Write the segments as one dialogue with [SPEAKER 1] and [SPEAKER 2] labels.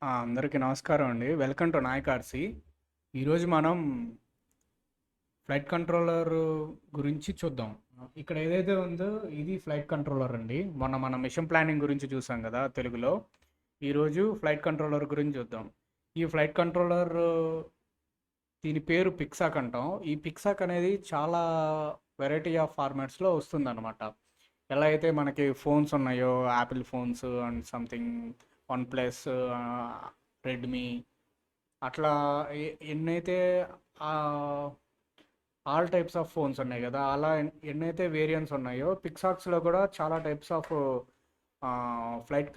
[SPEAKER 1] అందరికీ నమస్కారం అండి. వెల్కమ్ టు నాయకార్సి. ఈరోజు మనం ఫ్లైట్ కంట్రోలర్ గురించి చూద్దాం. ఇక్కడ ఏదైతే ఉందో ఇది ఫ్లైట్ కంట్రోలర్ అండి. మొన్న మనం మిషన్ ప్లానింగ్ గురించి చూసాం కదా తెలుగులో. ఈరోజు ఫ్లైట్ కంట్రోలర్ గురించి చూద్దాం. ఈ ఫ్లైట్ కంట్రోలర్ దీని పేరు పిక్సాక్ అంటాం. ఈ పిక్సాక్ అనేది చాలా వెరైటీ ఆఫ్ ఫార్మాట్స్లో వస్తుందన్నమాట. ఎలా అయితే మనకి ఫోన్స్ ఉన్నాయో Apple phones and something one plus, Redmi, అట్లా ఎన్నైతే ఆల్ టైప్స్ ఆఫ్ ఫోన్స్ ఉన్నాయి కదా, అలా ఎన్నైతే వేరియంట్స్ ఉన్నాయో పిక్సాక్స్లో కూడా చాలా టైప్స్ ఆఫ్ ఫ్లైట్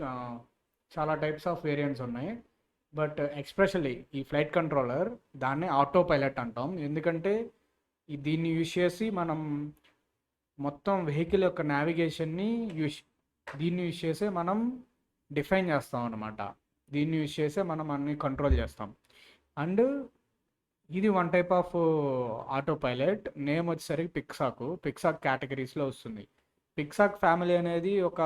[SPEAKER 1] చాలా టైప్స్ ఆఫ్ వేరియంట్స్ ఉన్నాయి. బట్ ఎక్స్పెషల్లీ ఈ ఫ్లైట్ కంట్రోలర్ దాన్ని ఆటో పైలట్ అంటాం. ఎందుకంటే దీన్ని యూజ్ చేసి మనం మొత్తం వెహికల్ యొక్క నావిగేషన్ని దీన్ని యూజ్ చేసే మనం డిఫైన్ చేస్తాం అన్నమాట. దీన్ని యూజ్ చేసే మనం అన్ని కంట్రోల్ చేస్తాం. అండ్ ఇది one type of auto pilot. Name వచ్చేసరికి పిక్సాక్ కేటగిరీస్లో వస్తుంది. పిక్సాక్ ఫ్యామిలీ అనేది ఒక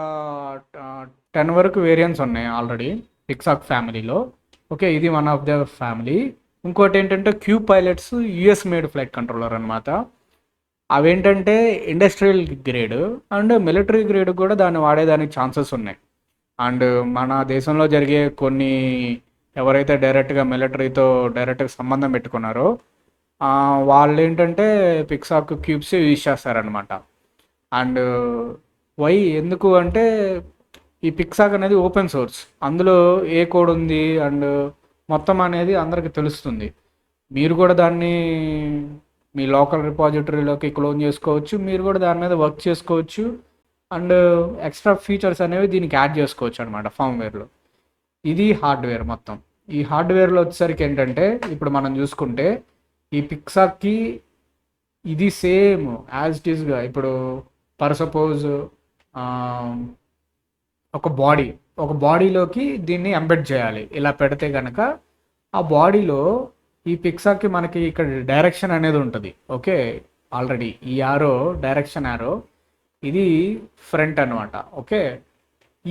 [SPEAKER 1] 10 వరకు వేరియంట్స్ ఉన్నాయి ఆల్రెడీ పిక్సాక్ ఫ్యామిలీలో. ఓకే, ఇది వన్ ఆఫ్ ద ఫ్యామిలీ. ఇంకోటి ఏంటంటే cube pilots US made flight controller అనమాట. అవేంటంటే industrial grade and military grade కూడా దాన్ని వాడేదానికి ఛాన్సెస్ ఉన్నాయి. అండ్ మన దేశంలో జరిగే కొన్ని ఎవరైతే డైరెక్ట్గా మిలిటరీతో డైరెక్ట్గా సంబంధం పెట్టుకున్నారో వాళ్ళు ఏంటంటే పిక్సాక్ క్యూబ్స్ యూజ్ చేస్తారనమాట. అండ్ వై ఎందుకు అంటే ఈ పిక్సాక్ అనేది ఓపెన్ సోర్స్, అందులో ఏ కోడ్ ఉంది అండ్ మొత్తం అనేది అందరికి తెలుస్తుంది. మీరు కూడా దాన్ని మీ లోకల్ రిపాజిటరీలోకి క్లోన్ చేసుకోవచ్చు, మీరు కూడా దాని మీద వర్క్ చేసుకోవచ్చు అండ్ ఎక్స్ట్రా ఫీచర్స్ అనేవి దీనికి యాడ్ చేసుకోవచ్చు అనమాట ఫామ్వేర్లో. ఇది హార్డ్వేర్ మొత్తం. ఈ హార్డ్వేర్లో వచ్చేసరికి ఏంటంటే ఇప్పుడు మనం చూసుకుంటే ఈ పిక్సాక్కి ఇది సేమ్ యాజ్ ఇట్ ఈస్గా ఇప్పుడు పర్ సపోజ్ ఒక బాడీలోకి దీన్ని ఎంబెడ్ చేయాలి. ఇలా పెడితే కనుక ఆ బాడీలో ఈ పిక్సాక్కి మనకి ఇక్కడ డైరెక్షన్ అనేది ఉంటుంది. ఓకే, ఆల్రెడీ ఈ డైరెక్షన్ యారో ఇది ఫ్రంట్ అనమాట. ఓకే,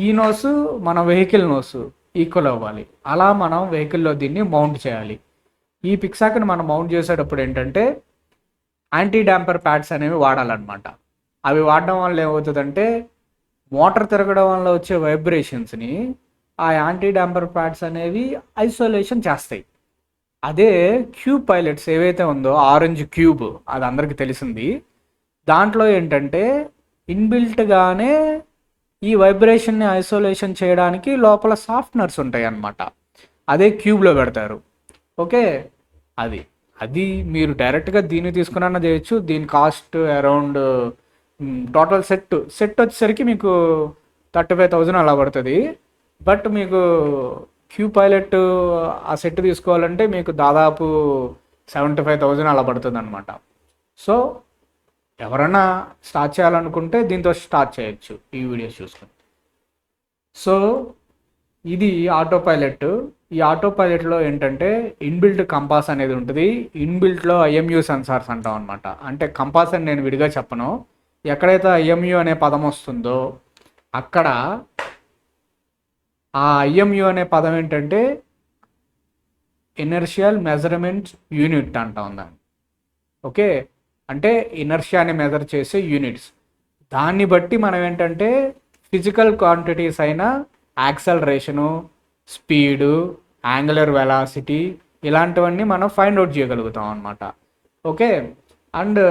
[SPEAKER 1] ఈ నోస్ మన వెహికల్ నోస్ ఈక్వల్ అవ్వాలి. అలా మనం వెహికల్లో దీన్ని మౌంట్ చేయాలి. ఈ పిక్సాక్ని మనం మౌంట్ చేసేటప్పుడు ఏంటంటే యాంటీ డాంపర్ ప్యాడ్స్ అనేవి వాడాలన్నమాట. అవి వాడడం వల్ల ఏమవుతుందంటే మోటార్ తిరగడం వల్ల వచ్చే వైబ్రేషన్స్ని ఆ యాంటీ డాంపర్ ప్యాడ్స్ అనేవి ఐసోలేషన్ చేస్తాయి. అదే క్యూబ్ పైలట్స్ ఏవైతే ఉందో ఆరెంజ్ క్యూబ్, అది అందరికీ తెలిసింది. దాంట్లో ఏంటంటే ఇన్బిల్ట్గానే ఈ వైబ్రేషన్ని ఐసోలేషన్ చేయడానికి లోపల సాఫ్ట్నర్స్ ఉంటాయి అన్నమాట. అదే క్యూబ్లో పెడతారు. ఓకే, అది మీరు డైరెక్ట్గా దీన్ని తీసుకున్నా చేయొచ్చు. దీని కాస్ట్ అరౌండ్ టోటల్ సెట్ వచ్చేసరికి మీకు 35,000 అలా పడుతుంది. బట్ మీకు క్యూబ్ పైలట్ ఆ సెట్ తీసుకోవాలంటే మీకు దాదాపు 75,000 అలా పడుతుంది అనమాట. సో ఎవరైనా స్టార్ట్ చేయాలనుకుంటే దీంతో స్టార్ట్ చేయొచ్చు ఈ వీడియోస్ చూసుకొని. సో ఇది ఆటో పైలట్. ఈ ఆటో పైలట్లో ఏంటంటే ఇన్బిల్ట్ కంపాస్ అనేది ఉంటుంది. ఇన్బిల్ట్లో ఐఎంయూ సెన్సార్స్ అంటాం అనమాట. అంటే కంపాస్ అని నేను విడిగా చెప్పను. ఎక్కడైతే ఐఎంయూ అనే పదం వస్తుందో అక్కడ ఆ ఐఎంయూ అనే పదం ఏంటంటే ఇనర్షియల్ మెజర్మెంట్ యూనిట్ అంటాం దాన్ని. ఓకే, అంటే ఇనర్షియాని మెజర్ చేసే యూనిట్స్. దాన్ని బట్టి మనం ఏంటంటే ఫిజికల్ క్వాంటిటీస్ అయిన యాక్సలరేషను, స్పీడు, యాంగులర్ వెలాసిటీ ఇలాంటివన్నీ మనం ఫైండ్ అవుట్ చేయగలుగుతాం అనమాట. ఓకే, అండ్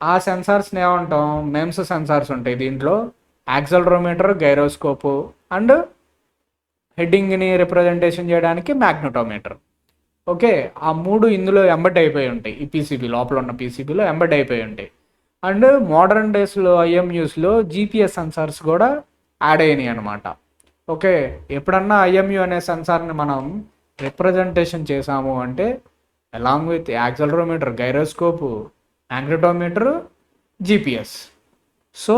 [SPEAKER 1] ఆ సెన్సార్స్ని ఏమంటాం, మెమ్స్ సెన్సార్స్ ఉంటాయి దీంట్లో. యాక్సలరోమీటర్, గైరోస్కోపు అండ్ హెడ్డింగ్ని రిప్రజెంటేషన్ చేయడానికి మ్యాగ్నెటోమీటర్. ఓకే, ఆ 3 ఇందులో ఎంబెడ్ అయిపోయి ఉంటాయి. ఈ పీసీబీ లోపల ఉన్న పీసీబీలో ఎంబెడ్ అయిపోయి ఉంటాయి. అండ్ మోడర్న్ డేస్లో ఐఎంయూస్లో జీపీఎస్ సెన్సార్స్ కూడా యాడ్ అయినాయి అనమాట. ఓకే, ఎప్పుడన్నా ఐఎంయూ అనే సెన్సార్ని మనం రిప్రజెంటేషన్ చేసాము అంటే along with accelerometer, gyroscope, magnetometer, GPS. So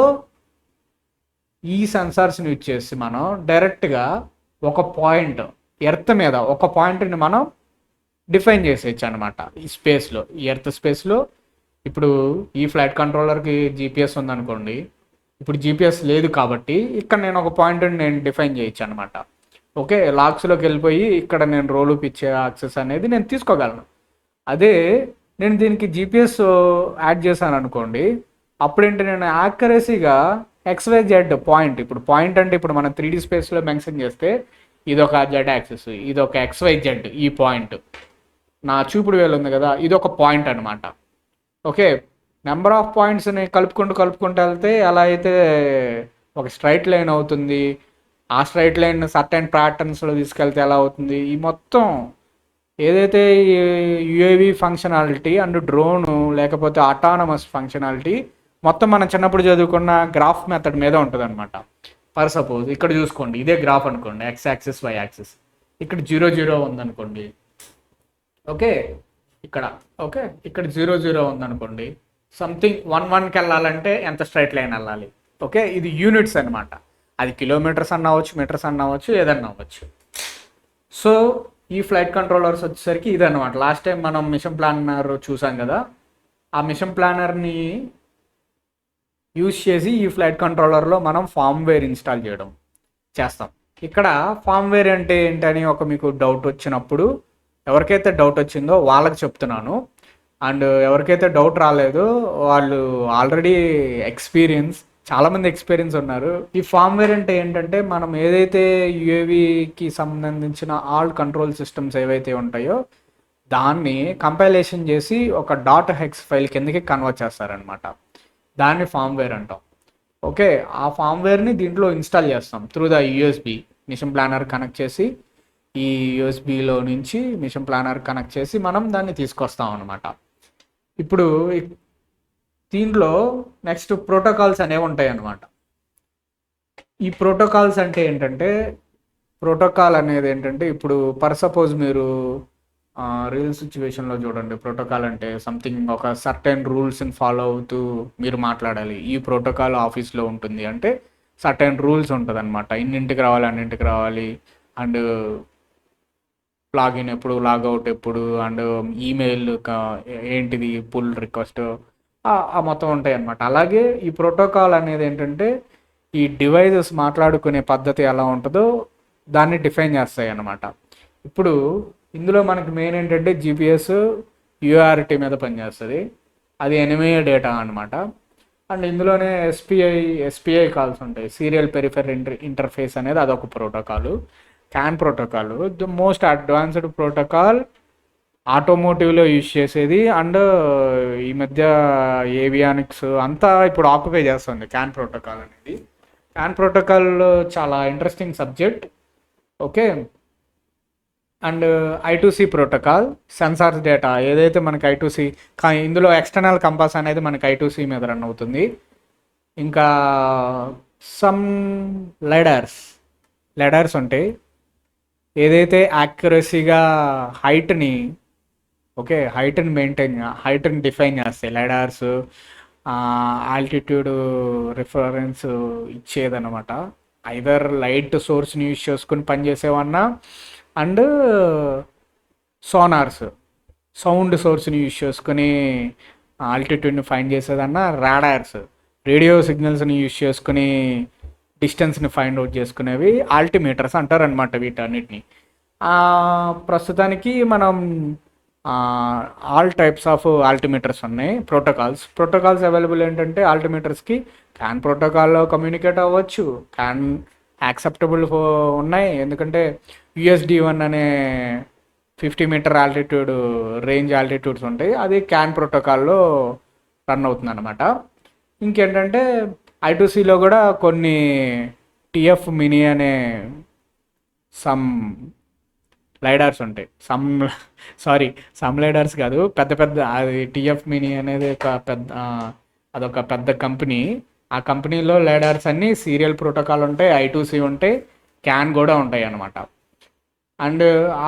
[SPEAKER 1] ఈ సెన్సార్స్ని యూజ్ చేసి మనం డైరెక్ట్గా ఒక పాయింట్ ఎర్త్ మీద ఒక పాయింట్ని మనం డిఫైన్ చేసేయచ్చు అనమాట. ఈ స్పేస్లో, ఈ ఎర్త్ స్పేస్లో. ఇప్పుడు ఈ ఫ్లైట్ కంట్రోలర్కి జీపీఎస్ ఉందనుకోండి, ఇప్పుడు జీపీఎస్ లేదు కాబట్టి ఇక్కడ నేను ఒక పాయింట్ని నేను డిఫైన్ చేయొచ్చు అనమాట. ఓకే, లాక్స్లోకి వెళ్ళిపోయి ఇక్కడ నేను రోలు పిచ్చే యాక్సెస్ అనేది నేను తీసుకోగలను. అదే నేను దీనికి జీపీఎస్ యాడ్ చేశాను అనుకోండి, అప్పుడేంటి నేను యాక్యురసీగా XYZ పాయింట్, ఇప్పుడు పాయింట్ అంటే ఇప్పుడు మనం 3D స్పేస్లో మెన్షన్ చేస్తే ఇది ఒక జెడ్ యాక్సెస్, ఇది ఒక XYZ, ఈ పాయింట్ నా చూపుడు వేలు ఉంది కదా, ఇది ఒక పాయింట్ అనమాట. ఓకే, నెంబర్ ఆఫ్ పాయింట్స్ని కలుపుకుంటూ వెళ్తే ఎలా అయితే ఒక స్ట్రైట్ లైన్ అవుతుంది, ఆ స్ట్రైట్ లైన్ సర్టెన్ ప్యాటర్న్స్లో తీసుకెళ్తే ఎలా అవుతుంది, ఈ మొత్తం ఏదైతే యుఏవి ఫంక్షనాలిటీ అండ్ డ్రోను లేకపోతే అటానమస్ ఫంక్షనాలిటీ మొత్తం మనం చిన్నప్పుడు చదువుకున్న గ్రాఫ్ మెథడ్ మీద ఉంటుంది అనమాట. ఫర్ సపోజ్ ఇక్కడ చూసుకోండి, ఇదే గ్రాఫ్ అనుకోండి, X యాక్సిస్ Y యాక్సిస్, ఇక్కడ 0 0 ఉందనుకోండి. ఓకే, ఇక్కడ 0 0 ఉందనుకోండి, సంథింగ్ 1 1కి వెళ్ళాలంటే ఎంత స్ట్రైట్ లైన్ వెళ్ళాలి. ఓకే, ఇది యూనిట్స్ అనమాట, అది కిలోమీటర్స్ అన్న అవ్వచ్చు, మీటర్స్ అన్న అవ్వచ్చు, ఏదన్నా అవ్వచ్చు. సో ఈ ఫ్లైట్ కంట్రోలర్స్ వచ్చేసరికి ఇదన్నమాట. లాస్ట్ టైం మనం మిషన్ ప్లానర్ చూసాం కదా, ఆ మిషన్ ప్లానర్ని యూజ్ చేసి ఈ ఫ్లైట్ కంట్రోలర్లో మనం ఫార్మ్వేర్ ఇన్స్టాల్ చేస్తాం. ఇక్కడ ఫార్మ్వేర్ అంటే ఏంటని ఒక మీకు డౌట్ వచ్చినప్పుడు, ఎవరికైతే డౌట్ వచ్చిందో వాళ్ళకి చెప్తున్నాను, అండ్ ఎవరికైతే డౌట్ రాలేదో వాళ్ళు ఆల్రెడీ చాలామంది ఎక్స్పీరియన్స్ ఉన్నారు. ఈ ఫార్మ్వేర్ అంటే ఏంటంటే మనం ఏదైతే యుఏవికి సంబంధించిన ఆల్ కంట్రోల్ సిస్టమ్స్ ఏవైతే ఉంటాయో దాన్ని కంపైలేషన్ చేసి ఒక .hex ఫైల్ కిందకి కన్వర్ట్ చేస్తారనమాట. దాన్ని ఫార్మ్వేర్ అంటాం. ఓకే, ఆ ఫార్మ్వేర్ని దీంట్లో ఇన్స్టాల్ చేస్తాం through the USB. Mission planner connect చేసి ఈ యూఎస్బిలో నుంచి మిషన్ ప్లానర్ కనెక్ట్ చేసి మనం దాన్ని తీసుకొస్తాం అనమాట. ఇప్పుడు దీంట్లో నెక్స్ట్ ప్రోటోకాల్స్ అనేవి ఉంటాయి అన్నమాట. ఈ ప్రోటోకాల్స్ అంటే ఏంటంటే, ప్రోటోకాల్ అనేది ఏంటంటే, ఇప్పుడు పర్ సపోజ్ మీరు రియల్ సిచ్యువేషన్లో చూడండి, ప్రోటోకాల్ అంటే సంథింగ్ ఒక సర్టెన్ రూల్స్ని ఫాలో అవుతూ మీరు మాట్లాడాలి. ఈ ప్రోటోకాల్ ఆఫీస్లో ఉంటుంది అంటే సర్టెన్ రూల్స్ ఉంటుంది అనమాట. ఇన్నింటికి రావాలి, అన్నింటికి రావాలి, అండ్ లాగిన్ ఎప్పుడు, లాగౌట్ ఎప్పుడు, అండ్ ఈమెయిల్ ఏంటిది, పుల్ రిక్వెస్ట్, ఆ మొత్తం ఉంటాయి అన్నమాట. అలాగే ఈ ప్రోటోకాల్ అనేది ఏంటంటే ఈ డివైజెస్ మాట్లాడుకునే పద్ధతి ఎలా ఉంటుందో దాన్ని డిఫైన్ చేస్తాయి అన్నమాట. ఇప్పుడు ఇందులో మనకి మెయిన్ ఏంటంటే జీపీఎస్ యూఆర్టీ మీద పనిచేస్తుంది, అది ఎనిమే డేటా అనమాట. అండ్ ఇందులోనే ఎస్పిఐ కాల్స్ ఉంటాయి, సీరియల్ పెరిఫెర్ ఇంటర్ఫేస్ అనేది అదొక protocol. CAN protocol the most advanced protocol ఆటోమోటివ్లో యూజ్ చేసేది, అండ్ ఈ మధ్య ఏవియానిక్స్ అంతా ఇప్పుడు ఆక్యుపై చేస్తుంది క్యాన్ ప్రోటోకాల్ అనేది. క్యాన్ ప్రోటోకాల్ చాలా interesting subject. Okay, and I2C protocol sensors data ఏదైతే మనకి I2C, ఇందులో ఎక్స్టర్నల్ కంపాస్ అనేది మనకి I2C మీద రన్ అవుతుంది. ఇంకా సమ్ లెడర్స్ ఉంటాయి, ఏదైతే యాక్యురసీగా హైట్ని డిఫైన్ చేస్తాయి లైడార్స్, ఆల్టిట్యూడ్ రిఫరెన్స్ ఇచ్చేదన్నమాట. ఐదర్ లైట్ సోర్స్ని యూజ్ చేసుకుని పనిచేసేవన్నా, అండ్ సోనార్స్ సౌండ్ సోర్స్ని యూజ్ చేసుకుని ఆల్టిట్యూడ్ని ఫైండ్ చేసేదన్నా, రాడార్స్ రేడియో సిగ్నల్స్ని యూజ్ చేసుకుని డిస్టెన్స్ని ఫైండ్ అవుట్ చేసుకునేవి ఆల్టిమీటర్స్ అంటారనమాట వీటన్నిటిని. ప్రస్తుతానికి మనం ఆల్ టైప్స్ ఆఫ్ ఆల్టిమీటర్స్ ఉన్నాయి. ప్రోటోకాల్స్ అవైలబుల్ ఏంటంటే ఆల్టిమీటర్స్కి క్యాన్ ప్రోటోకాల్లో కమ్యూనికేట్ అవ్వచ్చు, క్యాన్ యాక్సెప్టబుల్ ఉన్నాయి, ఎందుకంటే USD1 అనే 50 మీటర్ ఆల్టిట్యూడ్ రేంజ్ ఆల్టిట్యూడ్స్ ఉంటాయి, అది క్యాన్ ప్రోటోకాల్లో రన్ అవుతుంది అనమాట. ఇంకేంటంటే I2Cలో కూడా కొన్ని TF మినీ అనే సమ్ లైడార్స్ ఉంటాయి. సమ్ లైడార్స్ కాదు, పెద్ద అది TF మినీ అనేది అదొక పెద్ద కంపెనీ. ఆ కంపెనీలో లైడార్స్ అన్నీ సీరియల్ ప్రోటోకాల్ ఉంటాయి, I2C ఉంటాయి, క్యాన్ కూడా ఉంటాయి అన్నమాట. అండ్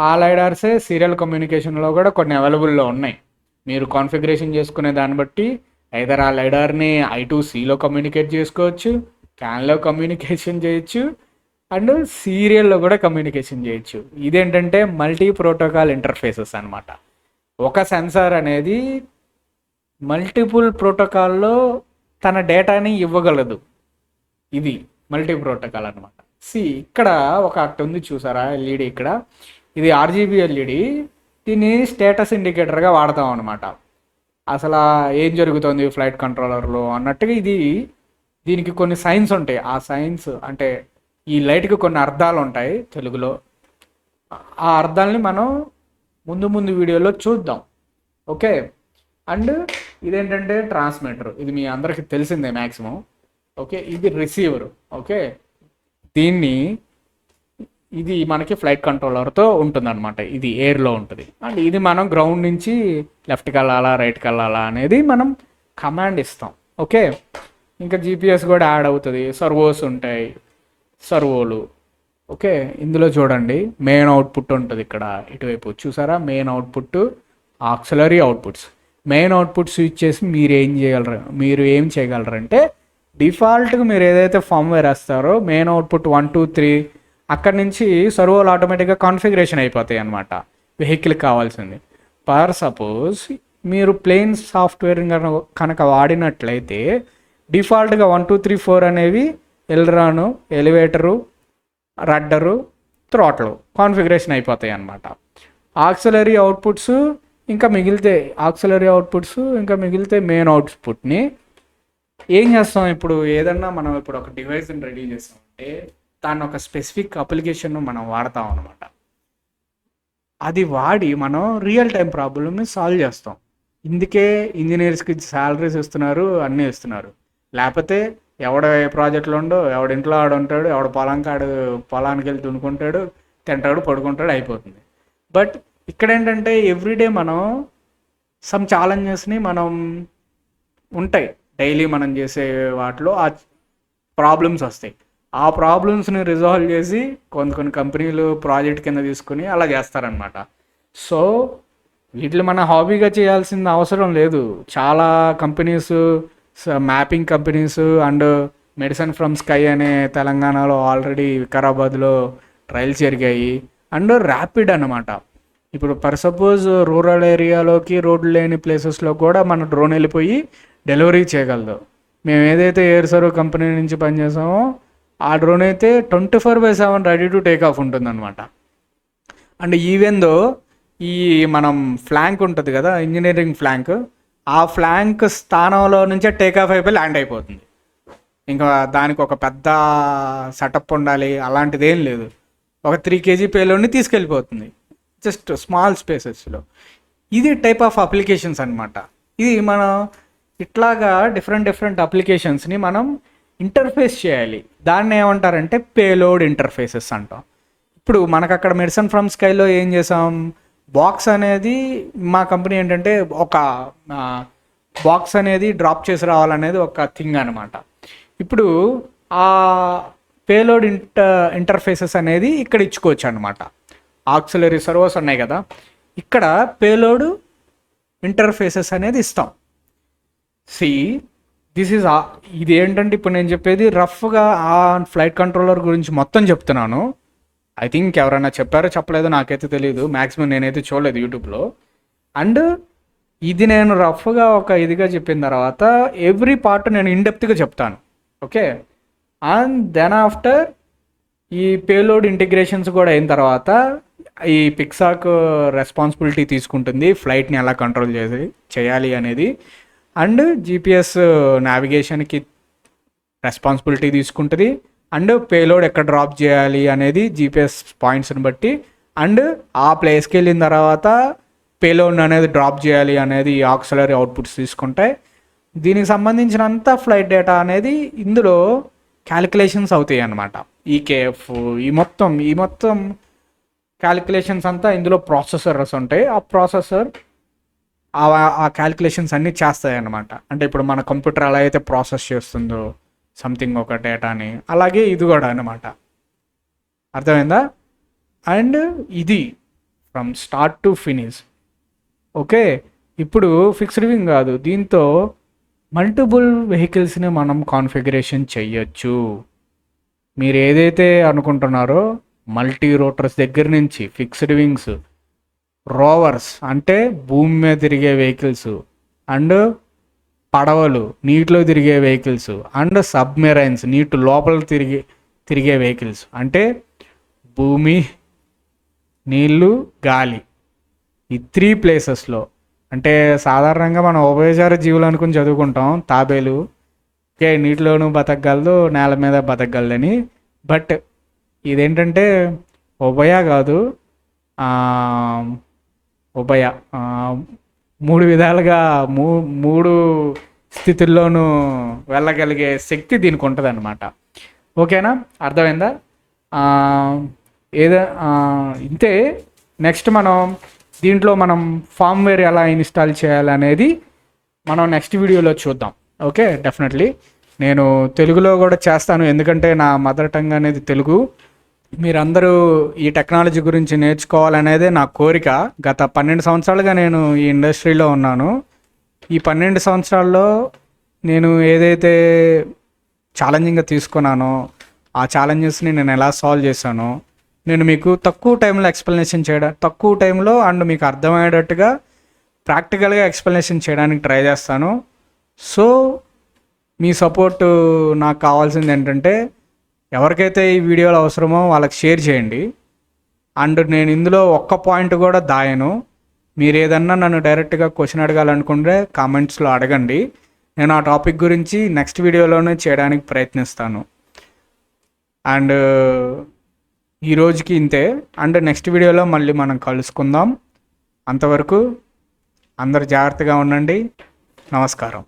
[SPEAKER 1] ఆ లైడార్సే సీరియల్ కమ్యూనికేషన్లో కూడా కొన్ని అవైలబుల్లో ఉన్నాయి. మీరు కాన్ఫిగరేషన్ చేసుకునే దాన్ని బట్టి ఐదర్ ఆ లైడార్ని I2Cలో కమ్యూనికేట్ చేసుకోవచ్చు, క్యాన్లో కమ్యూనికేషన్ చేయొచ్చు, అండ్ సీరియల్లో కూడా కమ్యూనికేషన్ చేయొచ్చు. ఇదేంటంటే మల్టీ ప్రోటోకాల్ ఇంటర్ఫేసెస్ అనమాట. ఒక సెన్సార్ అనేది మల్టిపుల్ ప్రోటోకాల్లో తన డేటాని ఇవ్వగలదు, ఇది మల్టీ ప్రోటోకాల్ అనమాట. ఇక్కడ ఒకటి ఉంది చూసారా ఎల్ఈడి ఇక్కడ, ఇది ఆర్జీబీ ఎల్ఈడి. దీన్ని స్టేటస్ ఇండికేటర్గా వాడతాం అనమాట. అసలు ఏం జరుగుతుంది ఫ్లైట్ కంట్రోలర్లో అన్నట్టుగా దీనికి కొన్ని సైన్స్ ఉంటాయి. ఆ సైన్స్ అంటే ఈ లైట్కి కొన్ని అర్థాలు ఉంటాయి తెలుగులో. ఆ అర్థాలని మనం ముందు వీడియోలో చూద్దాం. ఓకే. అండ్ ఇదేంటంటే ట్రాన్స్మిటర్, ఇది మీ అందరికీ తెలిసిందే మ్యాక్సిమం. ఓకే. ఇది రిసీవర్. ఓకే. ఇది మనకి ఫ్లైట్ కంట్రోలర్తో ఉంటుంది అనమాట. ఇది ఎయిర్లో ఉంటుంది. అండ్ ఇది మనం గ్రౌండ్ నుంచి లెఫ్ట్కి వెళ్ళాలా రైట్కి వెళ్ళాలా అనేది మనం కమాండ్ ఇస్తాం. ఓకే. ఇంకా జీపీఎస్ కూడా యాడ్ అవుతుంది. సర్వోస్ ఉంటాయి, సర్వోలు. ఓకే. ఇందులో చూడండి మెయిన్ అవుట్పుట్ ఉంటుంది ఇక్కడ ఇటువైపు చూసారా, main output, auxiliary outputs. Main output switch చేసి మీరు ఏం చేయగలరంటే డిఫాల్ట్గా మీరు ఏదైతే ఫార్మ్వేర్ వేస్తారో మెయిన్ అవుట్పుట్ 1 2 3 అక్కడి నుంచి సర్వోలు ఆటోమేటిక్గా కాన్ఫిగరేషన్ అయిపోతాయి అనమాట వెహికల్కి కావాల్సింది. పర్ సపోజ్ మీరు ప్లెయిన్ సాఫ్ట్వేర్ కనుక వాడినట్లయితే డిఫాల్ట్గా 1 2 3 4 అనేవి ఎల్రాను, ఎలివేటరు, రడ్డరు, థ్రాట్లు కాన్ఫిగరేషన్ అయిపోతాయి అన్నమాట. ఆక్సిలరీ అవుట్పుట్స్ ఇంకా మిగిలితే మెయిన్ అవుట్పుట్ని ఏం చేస్తాం, మనం ఇప్పుడు ఒక డివైస్ని రెడీ చేస్తామంటే దాన్ని ఒక స్పెసిఫిక్ అప్లికేషన్ మనం వాడతాం అనమాట. అది వాడి మనం రియల్ టైం ప్రాబ్లమ్ని సాల్వ్ చేస్తాం. ఇందుకే ఇంజనీర్స్కి శాలరీస్ ఇస్తున్నారు, అన్నీ ఇస్తున్నారు. లేకపోతే ఎవడ ఏ ప్రాజెక్టులో ఉండో, ఎవడింట్లో ఆడు ఉంటాడు, పొలానికి వెళ్ళి దున్నుకుంటాడు, తింటాడు, పడుకుంటాడు, అయిపోతుంది. బట్ ఇక్కడ ఏంటంటే ఎవ్రీడే మనం సమ్ ఛాలెంజెస్ని ఉంటాయి డైలీ మనం చేసే వాటిలో ఆ ప్రాబ్లమ్స్ వస్తాయి. ఆ ప్రాబ్లమ్స్ని రిజాల్వ్ చేసి కొన్ని కంపెనీలు ప్రాజెక్ట్ కింద తీసుకుని అలా చేస్తారనమాట. సో వీటిని మన హాబీగా చేయాల్సిన అవసరం లేదు. చాలా companies, mapping companies and medicine from sky అనే తెలంగాణలో ఆల్రెడీ వికారాబాద్లో ట్రయల్స్ జరిగాయి. అండ్ ర్యాపిడ్ అనమాట. ఇప్పుడు పర్ సపోజ్ రూరల్ ఏరియాలోకి రోడ్లు లేని ప్లేసెస్లో కూడా మన డ్రోన్ వెళ్ళిపోయి డెలివరీ చేయగలదు. మేము ఏదైతే ఎయిర్ సర్వ్ కంపెనీ నుంచి పనిచేసామో ఆ డ్రోన్ అయితే 24/7 రెడీ టు టేక్ ఆఫ్ ఉంటుందన్నమాట. అండ్ ఈవెన్ దో మనం ఫ్లాంక్ ఉంటుంది కదా, ఇంజనీరింగ్ ఫ్లాంక్, ఆ ఫ్లాంక్ స్థానంలో నుంచే టేక్ ఆఫ్ అయిపోయి ల్యాండ్ అయిపోతుంది. ఇంకా దానికి ఒక పెద్ద సెటప్ ఉండాలి అలాంటిది ఏం లేదు. ఒక 3 kg పేలోడ్ని తీసుకెళ్ళిపోతుంది జస్ట్ స్మాల్ స్పేసెస్లో. ఇది టైప్ ఆఫ్ అప్లికేషన్స్ అనమాట. ఇది మనం ఇట్లాగా డిఫరెంట్ అప్లికేషన్స్ని మనం ఇంటర్ఫేస్ చేయాలి. దాన్ని ఏమంటారంటే పేలోడ్ ఇంటర్ఫేసెస్ అంటాం. ఇప్పుడు మనకు అక్కడ మెడిసిన్ ఫ్రమ్ స్కైలో ఏం చేసాం, బాక్స్ అనేది మా కంపెనీ ఏంటంటే ఒక బాక్స్ అనేది డ్రాప్ చేసి రావాలనేది ఒక థింగ్ అనమాట. ఇప్పుడు ఆ పేలోడ్ ఇంటర్ఫేసెస్ అనేది ఇక్కడ ఇచ్చుకోవచ్చు అనమాట. ఆక్సిలరీ సర్వర్స్ ఉన్నాయి కదా, ఇక్కడ పేలోడ్ ఇంటర్ఫేసెస్ అనేది ఇస్తాం. ఇది ఏంటంటే ఇప్పుడు నేను చెప్పేది రఫ్గా ఆ ఫ్లైట్ కంట్రోలర్ గురించి మొత్తం చెప్తున్నాను. ఐ థింక్ ఎవరైనా చెప్పారో చెప్పలేదో నాకైతే తెలియదు, మ్యాక్సిమం నేనైతే చూడలేదు యూట్యూబ్లో. అండ్ ఇది నేను రఫ్గా ఒక ఇదిగా చెప్పిన తర్వాత ఎవ్రీ పార్ట్ నేను ఇన్డెప్త్గా చెప్తాను. ఓకే. అండ్ దెన్ ఆఫ్టర్ ఈ పేలోడ్ ఇంటిగ్రేషన్స్ కూడా అయిన తర్వాత ఈ పిక్సాక్ రెస్పాన్సిబిలిటీ తీసుకుంటుంది ఫ్లైట్ని ఎలా కంట్రోల్ చేయాలి అనేది. అండ్ జీపీఎస్ నావిగేషన్కి రెస్పాన్సిబిలిటీ తీసుకుంటుంది. అండ్ పేలోడ్ ఎక్కడ డ్రాప్ చేయాలి అనేది జీపీఎస్ పాయింట్స్ని బట్టి. అండ్ ఆ ప్లేస్కి వెళ్ళిన తర్వాత పేలోడ్ అనేది డ్రాప్ చేయాలి అనేది ఆక్సిలరీ అవుట్పుట్స్ తీసుకుంటాయి. దీనికి సంబంధించినంత ఫ్లైట్ డేటా అనేది ఇందులో క్యాలిక్యులేషన్స్ అవుతాయి అన్నమాట. ఈకేఎఫ్ ఈ మొత్తం క్యాలిక్యులేషన్స్ అంతా ఇందులో ప్రాసెసర్స్ ఉంటాయి. ఆ ప్రాసెసర్ ఆ క్యాలిక్యులేషన్స్ అన్నీ చేస్తాయి అన్నమాట. అంటే ఇప్పుడు మన కంప్యూటర్ ఎలా అయితే ప్రాసెస్ చేస్తుందో సంథింగ్ ఒక డేటాని, అలాగే ఇది కూడా అన్నమాట. అర్థమైందా? అండ్ ఇది from start to finish. Okay. ఇప్పుడు ఫిక్స్డ్ వింగ్ కాదు, దీంతో మల్టిపుల్ వెహికల్స్ని మనం కాన్ఫిగరేషన్ చెయ్యొచ్చు. మీరు ఏదైతే అనుకుంటున్నారో multi-rotors దగ్గర నుంచి ఫిక్స్డ్ వింగ్స్, రోవర్స్ అంటే భూమి మీద తిరిగే వెహికల్స్, అండ్ పడవలు నీటిలో తిరిగే వెహికల్స్, అండ్ సబ్మెరైన్స్ నీటి లోపల తిరిగే వెహికల్స్. అంటే భూమి, నీళ్ళు, గాలి, ఈ 3 ప్లేసెస్లో. అంటే సాధారణంగా మనం ఉభయచర జీవులు అనుకుని చదువుకుంటాం, తాబేలు ఓకే నీటిలోనూ బతకగలదు, నేల మీద బతకగలదని. బట్ ఇదేంటంటే ఉభయ కాదు, ఉభయ 3 విధాలుగా 3 స్థితుల్లోనూ వెళ్ళగలిగే శక్తి దీనికి ఉంటుంది అనమాట. ఓకేనా, అర్థమైందా? ఏదో ఇంతే. నెక్స్ట్ మనం దీంట్లో మనం ఫార్మ్వేర్ ఎలా ఇన్స్టాల్ చేయాలనేది మనం నెక్స్ట్ వీడియోలో చూద్దాం. ఓకే, డెఫినెట్లీ నేను తెలుగులో కూడా చేస్తాను, ఎందుకంటే నా మదర్ టంగ్ అనేది తెలుగు. మీరందరూ ఈ టెక్నాలజీ గురించి నేర్చుకోవాలనేదే నా కోరిక. గత 12 సంవత్సరాలుగా నేను ఈ ఇండస్ట్రీలో ఉన్నాను. ఈ 12 సంవత్సరాల్లో నేను ఏదైతే ఛాలెంజింగ్గా తీసుకున్నానో ఆ ఛాలెంజెస్ని నేను ఎలా సాల్వ్ చేశానో నేను మీకు తక్కువ టైంలో ఎక్స్ప్లెనేషన్ చేయడం, తక్కువ టైంలో అండ్ మీకు అర్థమయ్యేటట్టుగా ప్రాక్టికల్గా ఎక్స్ప్లెనేషన్ చేయడానికి ట్రై చేస్తాను. సో మీ సపోర్టు నాకు కావాల్సింది ఏంటంటే, ఎవరికైతే ఈ వీడియోలు అవసరమో వాళ్ళకి షేర్ చేయండి. అండ్ నేను ఇందులో ఒక్క పాయింట్ కూడా దాయను. మీరు ఏదన్నా నన్ను డైరెక్ట్గా క్వశ్చన్ అడగాలనుకుంటే కామెంట్స్లో అడగండి. నేను ఆ టాపిక్ గురించి నెక్స్ట్ వీడియోలోనే చేయడానికి ప్రయత్నిస్తాను. అండ్ ఈ రోజుకి ఇంతే. అండ్ నెక్స్ట్ వీడియోలో మళ్ళీ మనం కలుసుకుందాం. అంతవరకు అందరు జాగ్రత్తగా ఉండండి. నమస్కారం.